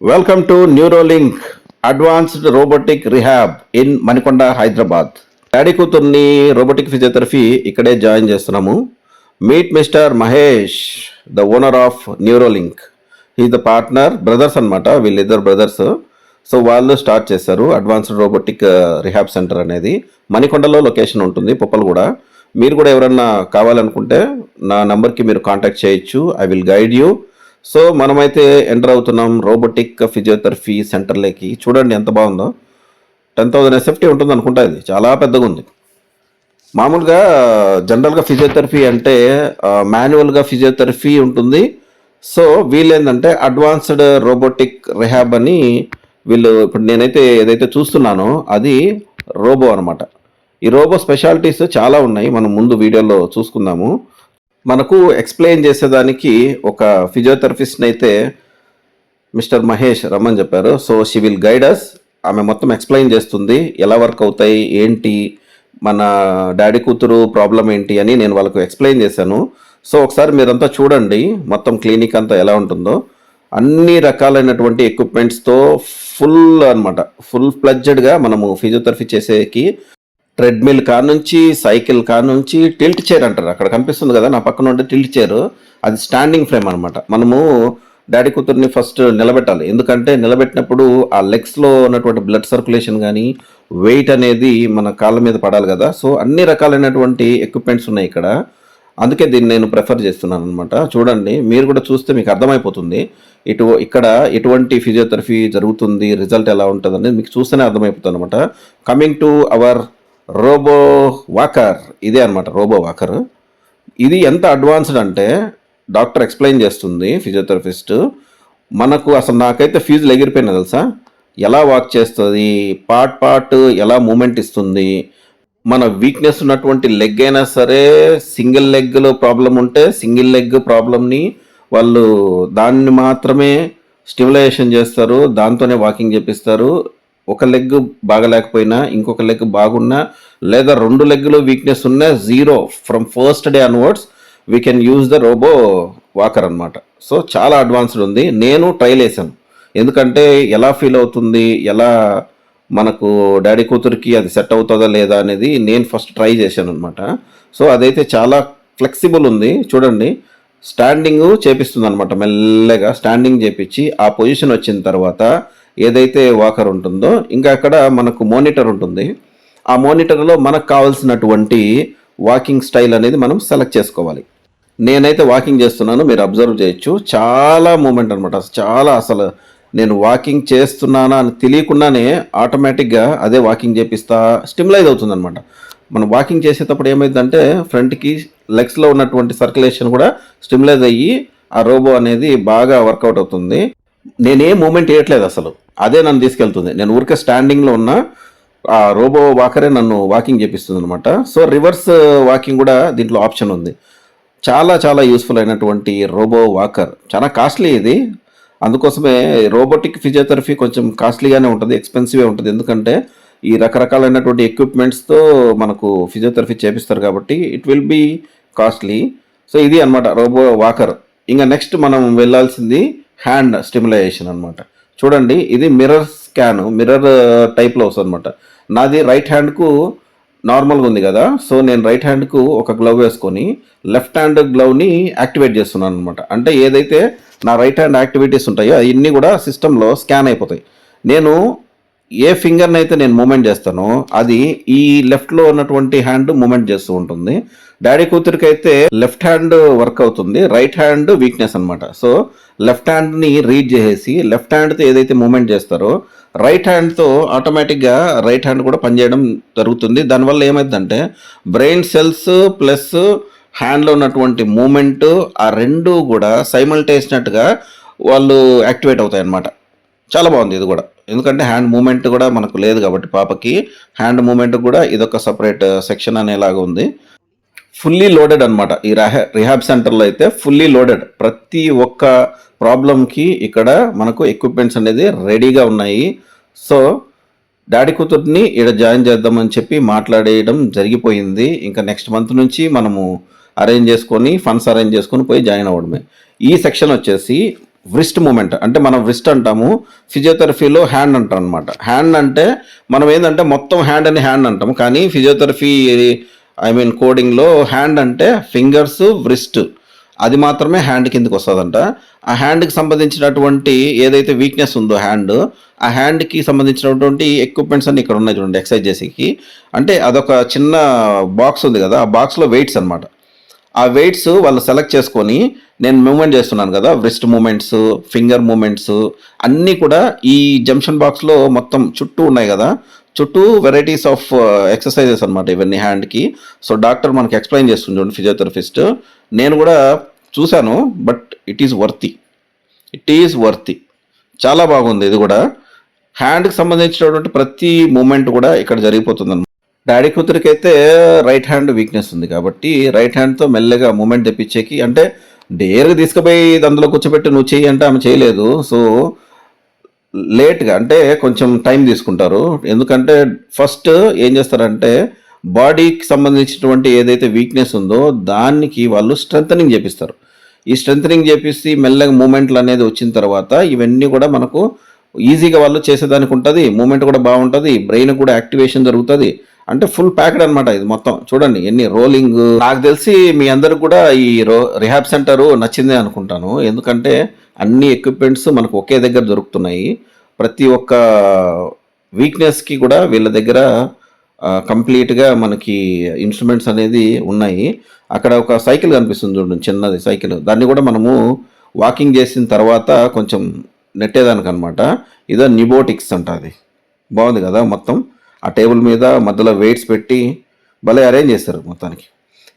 Welcome to Neuralink advanced robotic rehab in Manikonda Hyderabad. Daddy కూతుర్ని robotic physiotherapy ఇక్కడే join చేస్తున్నాము. Meet mister Mahesh, the owner of Neuralink. He the partner, brothers అనమాట, వీళ్ళిద్దరు brothers. So వాళ్ళు start చేశారు advanced robotic rehab centre అనేది. మణికొండలో location ఉంటుంది, పుప్పలగూడ. మీరు కూడా ఎవరన్నా కావాలనుకుంటే నా నంబర్కి మీరు కాంటాక్ట్ చేయొచ్చు. I will guide you. So మనమైతే ఎంటర్ అవుతున్నాం రోబోటిక్ ఫిజియోథెరపీ సెంటర్లోకి. చూడండి ఎంత బాగుందో. 10,000 ఎస్ఎఫ్టీ ఉంటుంది అనుకుంటా. ఇది చాలా పెద్దగా ఉంది. మామూలుగా జనరల్గా ఫిజియోథెరపీ అంటే మాన్యువల్గా ఫిజియోథెరపీ ఉంటుంది. సో వీళ్ళు ఏంటంటే అడ్వాన్స్డ్ రోబోటిక్ రిహాబ్ అని వీళ్ళు ఇప్పుడు నేనైతే ఏదైతే చూస్తున్నానో అది రోబో అనమాట. ఈ రోబో స్పెషాలిటీస్ చాలా ఉన్నాయి, మనం ముందు వీడియోలో చూసుకుందాము. మనకు ఎక్స్ప్లెయిన్ చేసేదానికి ఒక ఫిజియోథెరపిస్ట్ని అయితే మిస్టర్ మహేష్ రమ్మని చెప్పారు. So she will guide us. ఆమె మొత్తం ఎక్స్ప్లెయిన్ చేస్తుంది ఎలా వర్క్ అవుతాయి, ఏంటి మన డాడీ కూతురు ప్రాబ్లం ఏంటి అని నేను వాళ్ళకు ఎక్స్ప్లెయిన్ చేశాను. సో ఒకసారి మీరంతా చూడండి మొత్తం క్లినిక్ అంతా ఎలా ఉంటుందో. అన్ని రకాలైనటువంటి ఎక్విప్మెంట్స్తో ఫుల్ అనమాట, ఫుల్ ఫ్లెడ్జెడ్గా మనము ఫిజియోథెరపీ చేసేకి ట్రెడ్మిల్ నుంచి సైకిల్ నుంచి టిల్ట్ చైర్ అంటారు, అక్కడ కనిపిస్తుంది కదా నా పక్కన ఉండే టిల్ట్ చైర్, అది స్టాండింగ్ ఫ్రేమ్ అనమాట. మనము డాడీ కూతుర్ని ఫస్ట్ నిలబెట్టాలి, ఎందుకంటే నిలబెట్టినప్పుడు ఆ లెగ్స్లో ఉన్నటువంటి బ్లడ్ సర్క్యులేషన్ కానీ వెయిట్ అనేది మన కాళ్ళ మీద పడాలి కదా. సో అన్ని రకాలైనటువంటి ఎక్విప్మెంట్స్ ఉన్నాయి ఇక్కడ, అందుకే దీన్ని నేను ప్రిఫర్ చేస్తున్నాను అనమాట. చూడండి, మీరు కూడా చూస్తే మీకు అర్థమైపోతుంది ఇక్కడ ఎటువంటి ఫిజియోథెరపీ జరుగుతుంది, రిజల్ట్ ఎలా ఉంటుంది అనేది మీకు చూస్తేనే అర్థమైపోతుంది అనమాట. Coming to our robo walker, ఇదే అనమాట రోబో వాకర్. ఇది ఎంత అడ్వాన్స్డ్ అంటే డాక్టర్ ఎక్స్ప్లెయిన్ చేస్తుంది ఫిజియోథెరపిస్ట్. మనకు అసలు నాకైతే ఫీజులు ఎగిరిపోయినా తెలుసా. ఎలా వాక్ చేస్తుంది, పార్ట్ ఎలా మూమెంట్ ఇస్తుంది. మన వీక్నెస్ ఉన్నటువంటి లెగ్ అయినా సరే, సింగిల్ లెగ్లో ప్రాబ్లం ఉంటే సింగిల్ లెగ్ ప్రాబ్లమ్ని వాళ్ళు దాన్ని మాత్రమే స్టిమ్యులేషన్ చేస్తారు, దాంతోనే వాకింగ్ చేపిస్తారు. ఒక లెగ్ బాగలేకపోయినా ఇంకొక లెగ్ బాగున్నా, లేదా రెండు లెగ్లో వీక్నెస్ ఉన్నా, zero from first day onwards we can use the robo walker అనమాట. సో చాలా అడ్వాన్స్డ్ ఉంది. నేను ట్రైల్ వేసాను, ఎందుకంటే ఎలా ఫీల్ అవుతుంది, ఎలా మనకు డాడీ కూతురికి అది సెట్ అవుతుందా లేదా అనేది నేను ఫస్ట్ ట్రై చేశాను అనమాట. సో అదైతే చాలా ఫ్లెక్సిబుల్ ఉంది. చూడండి, స్టాండింగ్ చేపిస్తుంది అనమాట. మెల్లగా స్టాండింగ్ చేపించి ఆ పొజిషన్ వచ్చిన తర్వాత ఏదైతే వాకర్ ఉంటుందో ఇంకా అక్కడ మనకు మోనిటర్ ఉంటుంది. ఆ మోనిటర్లో మనకు కావాల్సినటువంటి వాకింగ్ స్టైల్ అనేది మనం సెలెక్ట్ చేసుకోవాలి. నేనైతే వాకింగ్ చేస్తున్నాను, మీరు అబ్జర్వ్ చేయొచ్చు. చాలా మూమెంట్ అనమాట, అసలు నేను వాకింగ్ చేస్తున్నానా అని తెలియకుండానే ఆటోమేటిక్గా అదే వాకింగ్ చేపిస్తా స్టిమ్యులైజ్ అవుతుంది అనమాట. మనం వాకింగ్ చేసేటప్పుడు ఏమైందంటే ఫ్రంట్కి లెగ్స్లో ఉన్నటువంటి సర్క్యులేషన్ కూడా స్టిమ్యులైజ్ అయ్యి ఆ రోబో అనేది బాగా వర్కౌట్ అవుతుంది. నేనే మూమెంట్ వేయట్లేదు అసలు, అదే నన్ను తీసుకెళ్తుంది. నేను ఊరికే స్టాండింగ్లో ఉన్న ఆ రోబో వాకరే నన్ను వాకింగ్ చేపిస్తుంది అనమాట. సో రివర్స్ వాకింగ్ కూడా దీంట్లో ఆప్షన్ ఉంది. చాలా యూస్ఫుల్ అయినటువంటి రోబో వాకర్. చాలా కాస్ట్లీ ఇది, అందుకోసమే రోబోటిక్ ఫిజియోథెరపీ కొంచెం కాస్ట్లీగానే ఉంటుంది, ఎక్స్పెన్సివే ఉంటుంది. ఎందుకంటే ఈ రకరకాలైనటువంటి ఎక్విప్మెంట్స్తో మనకు ఫిజియోథెరపీ చేపిస్తారు కాబట్టి it will be costly. So ఇది అనమాట రోబో వాకర్. ఇంకా నెక్స్ట్ మనం వెళ్ళాల్సింది హ్యాండ్ స్టిమ్యులేషన్ అనమాట. చూడండి, ఇది మిర్రర్ స్కాన్, మిర్రర్ టైప్లో వస్తుంది అనమాట. నాది రైట్ హ్యాండ్కు నార్మల్గా ఉంది కదా. సో నేను రైట్ హ్యాండ్కు ఒక గ్లవ్ వేసుకొని లెఫ్ట్ హ్యాండ్ గ్లవ్ని యాక్టివేట్ చేస్తున్నాను అనమాట. అంటే ఏదైతే నా రైట్ హ్యాండ్ యాక్టివిటీస్ ఉంటాయో అవన్నీ కూడా సిస్టంలో స్కాన్ అయిపోతాయి. నేను ఏ ఫింగర్ని అయితే నేను మూమెంట్ చేస్తానో అది ఈ లెఫ్ట్లో ఉన్నటువంటి హ్యాండ్ మూమెంట్ చేస్తూ ఉంటుంది. డాడీ కూతురికి అయితే లెఫ్ట్ హ్యాండ్ వర్క్ అవుతుంది, రైట్ హ్యాండ్ వీక్నెస్ అనమాట. సో లెఫ్ట్ హ్యాండ్ని రీడ్ చేసేసి లెఫ్ట్ హ్యాండ్తో ఏదైతే మూమెంట్ చేస్తారో రైట్ హ్యాండ్తో ఆటోమేటిక్గా రైట్ హ్యాండ్ కూడా పనిచేయడం జరుగుతుంది. దానివల్ల ఏమైందంటే బ్రెయిన్ సెల్స్ ప్లస్ హ్యాండ్లో ఉన్నటువంటి మూమెంట్ ఆ రెండు కూడా సైమల్టేనియస్గా వాళ్ళు యాక్టివేట్ అవుతాయి అన్నమాట. చాలా బాగుంది ఇది కూడా, ఎందుకంటే హ్యాండ్ మూమెంట్ కూడా మనకు లేదు కాబట్టి పాపకి హ్యాండ్ మూమెంట్ కూడా ఇదొక సపరేట్ సెక్షన్ అనేలాగా ఉంది. ఫుల్లీ లోడెడ్ అనమాట. ఈ రిహాబ్ సెంటర్లో అయితే ఫుల్లీ లోడెడ్. ప్రతి ఒక్క ప్రాబ్లంకి ఇక్కడ మనకు ఎక్విప్మెంట్స్ అనేది రెడీగా ఉన్నాయి. సో డాడీ కూతుర్ని ఇక్కడ జాయిన్ చేద్దామని చెప్పి మాట్లాడేయడం జరిగిపోయింది. ఇంకా నెక్స్ట్ మంత్ నుంచి మనము ఫండ్స్ అరేంజ్ చేసుకొని పోయి జాయిన్ అవ్వడమే. ఈ సెక్షన్ వచ్చేసి వ్రిస్ట్ మూమెంట్ అంటే మనం వ్రిస్ట్ అంటాము, ఫిజియోథెరపీలో హ్యాండ్ అంటాం అనమాట. హ్యాండ్ అంటే మనం ఏంటంటే మొత్తం హ్యాండ్ అని హ్యాండ్ అంటాము, కానీ ఫిజియోథెరపీ కోడింగ్లో హ్యాండ్ అంటే ఫింగర్స్, వ్రిస్ట్ అది మాత్రమే హ్యాండ్ కిందకి వస్తుందంట. ఆ హ్యాండ్కి సంబంధించినటువంటి ఏదైతే వీక్నెస్ ఉందో ఆ హ్యాండ్కి సంబంధించినటువంటి ఎక్విప్మెంట్స్ అన్ని ఇక్కడ ఉన్నాయి చూడండి, ఎక్సర్సైజ్ చేసేకి. అంటే అదొక చిన్న బాక్స్ ఉంది కదా, ఆ బాక్స్లో వెయిట్స్ అనమాట. ఆ వెయిట్స్ వాళ్ళు సెలెక్ట్ చేసుకొని నేను మూమెంట్ చేస్తున్నాను కదా, వ్రిస్ట్ మూమెంట్స్, ఫింగర్ మూమెంట్స్ అన్నీ కూడా ఈ జంక్షన్ బాక్స్లో మొత్తం చుట్టూ ఉన్నాయి కదా, చుట్టూ వెరైటీస్ ఆఫ్ ఎక్సర్సైజెస్ అనమాట ఇవన్నీ హ్యాండ్కి. సో డాక్టర్ మనకి ఎక్స్ప్లెయిన్ చేస్తుంది చూడండి, ఫిజియోథెరపిస్ట్. నేను కూడా చూశాను, బట్ ఇట్ ఈజ్ వర్తి. చాలా బాగుంది ఇది కూడా. హ్యాండ్కి సంబంధించినటువంటి ప్రతి మూమెంట్ కూడా ఇక్కడ జరిగిపోతుంది అనమాట. డాడీ కూతురికి అయితే రైట్ హ్యాండ్ వీక్నెస్ ఉంది కాబట్టి రైట్ హ్యాండ్తో మెల్లగా మూమెంట్ తెప్పించేకి, అంటే డేర్గా తీసుకుపోయి అందులో కూర్చోబెట్టి నువ్వు చెయ్యి అంటే ఆమె చేయలేదు. సో లేట్గా అంటే కొంచెం టైం తీసుకుంటారు. ఎందుకంటే ఫస్ట్ ఏం చేస్తారంటే బాడీకి సంబంధించినటువంటి ఏదైతే వీక్నెస్ ఉందో దానికి వాళ్ళు స్ట్రెంథనింగ్ చేపిస్తారు. ఈ స్ట్రెంథనింగ్ చేపిస్తే మెల్లగా మూమెంట్లు అనేది వచ్చిన తర్వాత ఇవన్నీ కూడా మనకు ఈజీగా వాళ్ళు చేసేదానికి ఉంటుంది, మూమెంట్ కూడా బాగుంటుంది, బ్రెయిన్ కూడా యాక్టివేషన్ జరుగుతుంది. అంటే ఫుల్ ప్యాక్డ్ అనమాట ఇది మొత్తం. చూడండి ఎన్ని రోలింగ్. నాకు తెలిసి మీ అందరికి కూడా ఈ రిహాబ్ సెంటర్ నచ్చిందే అనుకుంటాను, ఎందుకంటే అన్ని ఎక్విప్మెంట్స్ మనకు ఒకే దగ్గర దొరుకుతున్నాయి. ప్రతి ఒక్క వీక్నెస్కి కూడా వీళ్ళ దగ్గర కంప్లీట్గా మనకి ఇన్స్ట్రుమెంట్స్ అనేది ఉన్నాయి. అక్కడ ఒక సైకిల్ కనిపిస్తుంది చూడండి, చిన్నది సైకిల్. దాన్ని కూడా మనము వాకింగ్ చేసిన తర్వాత కొంచెం నెట్టేదానికి అనమాట. ఇదో నిబోటిక్స్ అంట, అది బాగుంది కదా. మొత్తం ఆ టేబుల్ మీద మధ్యలో వెయిట్స్ పెట్టి భలే అరేంజ్ చేస్తారు మొత్తానికి.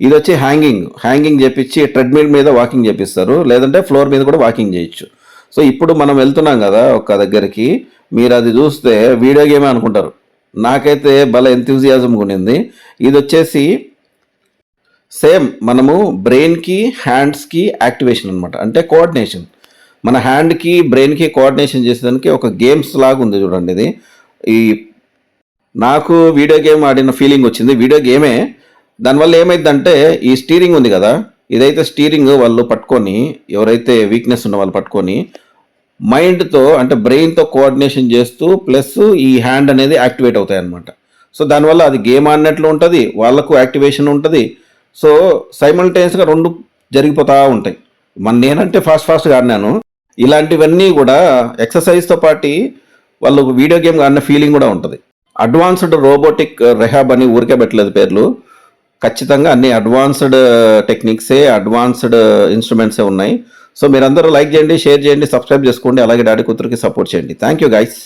ఇది వచ్చి హ్యాంగింగ్ చేపించి ట్రెడ్మిల్ మీద వాకింగ్ చేపిస్తారు, లేదంటే ఫ్లోర్ మీద కూడా వాకింగ్ చేయొచ్చు. సో ఇప్పుడు మనం వెళ్తున్నాం కదా ఒక దగ్గరికి, మీరు అది చూస్తే వీడియో గేమే అనుకుంటారు. నాకైతే భలే ఎంతూజియాజంగా ఉండింది. ఇది వచ్చేసి సేమ్ మనము బ్రెయిన్కి హ్యాండ్స్కి యాక్టివేషన్ అనమాట, అంటే కోఆర్డినేషన్. మన హ్యాండ్కి బ్రెయిన్కి కోఆర్డినేషన్ చేసేదానికి ఒక గేమ్స్ లాగా ఉంది చూడండి ఇది. ఈ నాకు వీడియో గేమ్ ఆడిన ఫీలింగ్ వచ్చింది, వీడియో గేమే. దానివల్ల ఏమైందంటే ఈ స్టీరింగ్ ఉంది కదా, ఇదైతే స్టీరింగ్ వాళ్ళు పట్టుకొని, ఎవరైతే వీక్నెస్ ఉన్న వాళ్ళు పట్టుకొని మైండ్తో అంటే బ్రెయిన్తో కోఆర్డినేషన్ చేస్తూ ప్లస్ ఈ హ్యాండ్ అనేది యాక్టివేట్ అవుతాయి అనమాట. సో దానివల్ల అది గేమ్ ఆడినట్లు ఉంటుంది, వాళ్ళకు యాక్టివేషన్ ఉంటుంది. సో సైమల్టేనియస్గా రెండు జరిగిపోతూ ఉంటాయి. నేనంటే ఫాస్ట్గా ఆడినాను. ఇలాంటివన్నీ కూడా ఎక్సర్సైజ్తో పాటు వాళ్ళు వీడియో గేమ్ ఆడిన ఫీలింగ్ కూడా ఉంటుంది. అడ్వాన్స్డ్ రోబోటిక్ రిహాబ్ అని ఊరికే పెట్టలేదు పేర్లు, ఖచ్చితంగా అన్ని అడ్వాన్స్డ్ టెక్నిక్సే, అడ్వాన్స్డ్ ఇన్స్ట్రుమెంట్సే ఉన్నాయి. సో మీరందరూ లైక్ చేయండి, షేర్ చేయండి, సబ్స్క్రైబ్ చేసుకోండి, అలాగే డాడీ కూతురికి సపోర్ట్ చేయండి. Thank you guys.